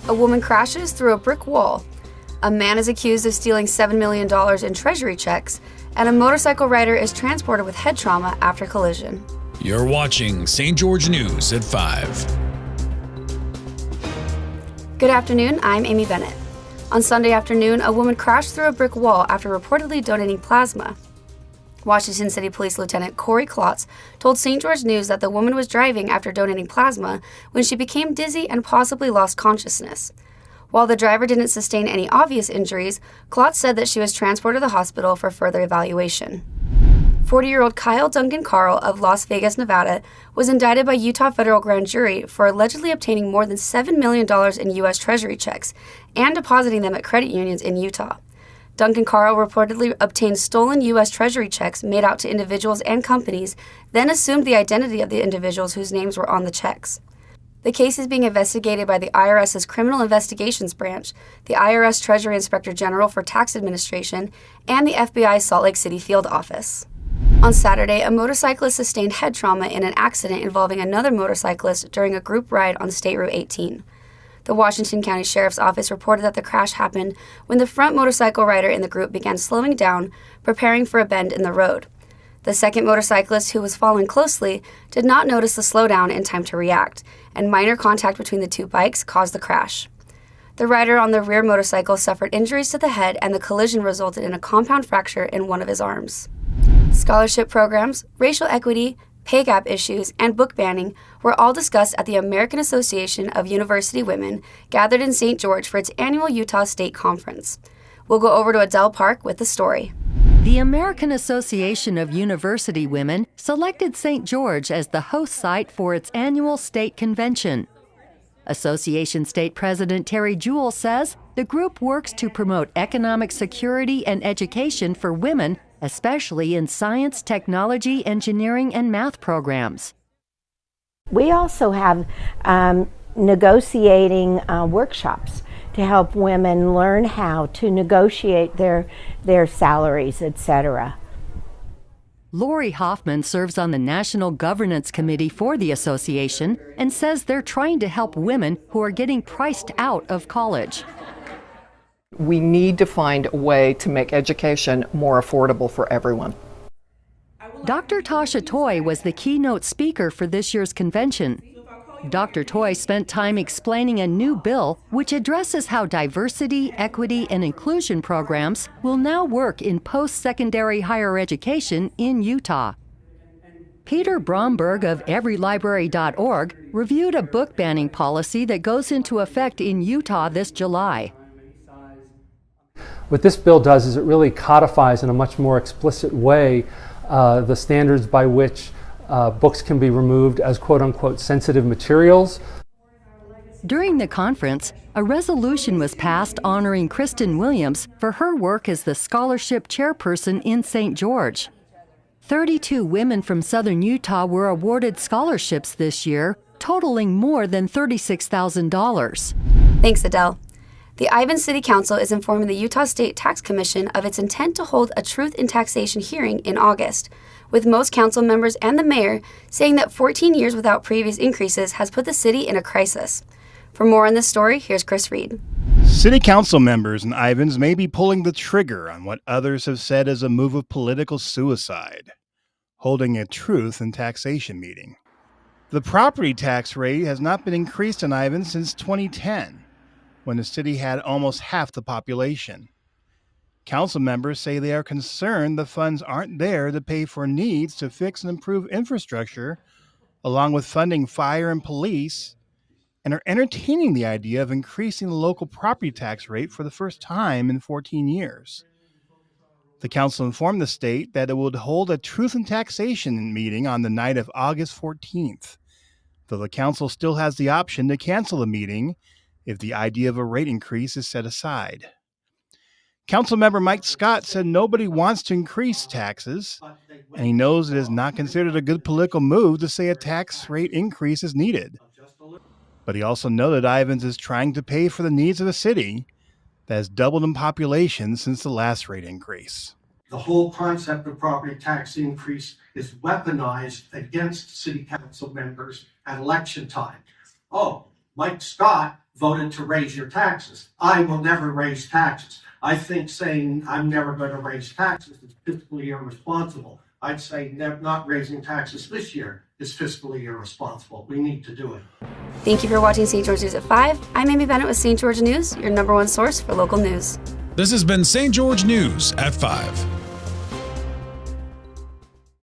A woman crashes through a brick wall. A man is accused of stealing $7 million in treasury checks, and a motorcycle rider is transported with head trauma after collision. You're watching St. George News at 5. Good afternoon, I'm Amy Bennett. On Sunday afternoon, a woman crashed through a brick wall after reportedly donating plasma. Washington City Police Lieutenant Corey Klotz told St. George News that the woman was driving after donating plasma when she became dizzy and possibly lost consciousness. While the driver didn't sustain any obvious injuries, Klotz said that she was transported to the hospital for further evaluation. 40-year-old Kyle Duncan Carl of Las Vegas, Nevada, was indicted by Utah federal grand jury for allegedly obtaining more than $7 million in U.S. Treasury checks and depositing them at credit unions in Utah. Duncan Carl reportedly obtained stolen U.S. Treasury checks made out to individuals and companies, then assumed the identity of the individuals whose names were on the checks. The case is being investigated by the IRS's Criminal Investigations Branch, the IRS Treasury Inspector General for Tax Administration, and the FBI's Salt Lake City Field Office. On Saturday, a motorcyclist sustained head trauma in an accident involving another motorcyclist during a group ride on State Route 18. The Washington County Sheriff's Office reported that the crash happened when the front motorcycle rider in the group began slowing down, preparing for a bend in the road. The second motorcyclist, who was following closely, did not notice the slowdown in time to react, and minor contact between the two bikes caused the crash. The rider on the rear motorcycle suffered injuries to the head, and the collision resulted in a compound fracture in one of his arms. Scholarship programs, racial equity, pay gap issues, and book banning were all discussed at the American Association of University Women, gathered in St. George for its annual Utah State Conference. We'll go over to Adele Park with the story. The American Association of University Women selected St. George as the host site for its annual state convention. Association State President Terry Jewell says the group works to promote economic security and education for women, especially in science, technology, engineering, and math programs. We also have negotiating workshops to help women learn how to negotiate their salaries, etc. Lori Hoffman serves on the National Governance Committee for the association and says they're trying to help women who are getting priced out of college. We need to find a way to make education more affordable for everyone. Dr. Tasha Toy was the keynote speaker for this year's convention. Dr. Toy spent time explaining a new bill which addresses how diversity, equity, and inclusion programs will now work in post-secondary higher education in Utah. Peter Bromberg of EveryLibrary.org reviewed a book banning policy that goes into effect in Utah this July. What this bill does is it really codifies in a much more explicit way the standards by which books can be removed as quote-unquote sensitive materials. During the conference, a resolution was passed honoring Kristen Williams for her work as the scholarship chairperson in St. George. 32 women from southern Utah were awarded scholarships this year, totaling more than $36,000. Thanks, Adele. The Ivins City Council is informing the Utah State Tax Commission of its intent to hold a Truth in Taxation hearing in August, with most council members and the mayor saying that 14 years without previous increases has put the city in a crisis. For more on this story, here's Chris Reed. City council members in Ivins may be pulling the trigger on what others have said is a move of political suicide, holding a Truth in Taxation meeting. The property tax rate has not been increased in Ivins since 2010, when the city had almost half the population. Council members say they are concerned the funds aren't there to pay for needs to fix and improve infrastructure, along with funding fire and police, and are entertaining the idea of increasing the local property tax rate for the first time in 14 years. The council informed the state that it would hold a Truth in Taxation meeting on the night of August 14th, though the council still has the option to cancel the meeting if the idea of a rate increase is set aside. Councilmember Mike Scott said nobody wants to increase taxes, and he knows it is not considered a good political move to say a tax rate increase is needed. But he also noted Ivins is trying to pay for the needs of a city that has doubled in population since the last rate increase. The whole concept of property tax increase is weaponized against city council members at election time. Oh, Mike Scott voted to raise your taxes. I will never raise taxes. I think saying I'm never going to raise taxes is fiscally irresponsible. I'd say not raising taxes this year is fiscally irresponsible. We need to do it. Thank you for watching St. George News at 5. I'm Amy Bennett with St. George News, your #1 source for local news. This has been St. George News at 5.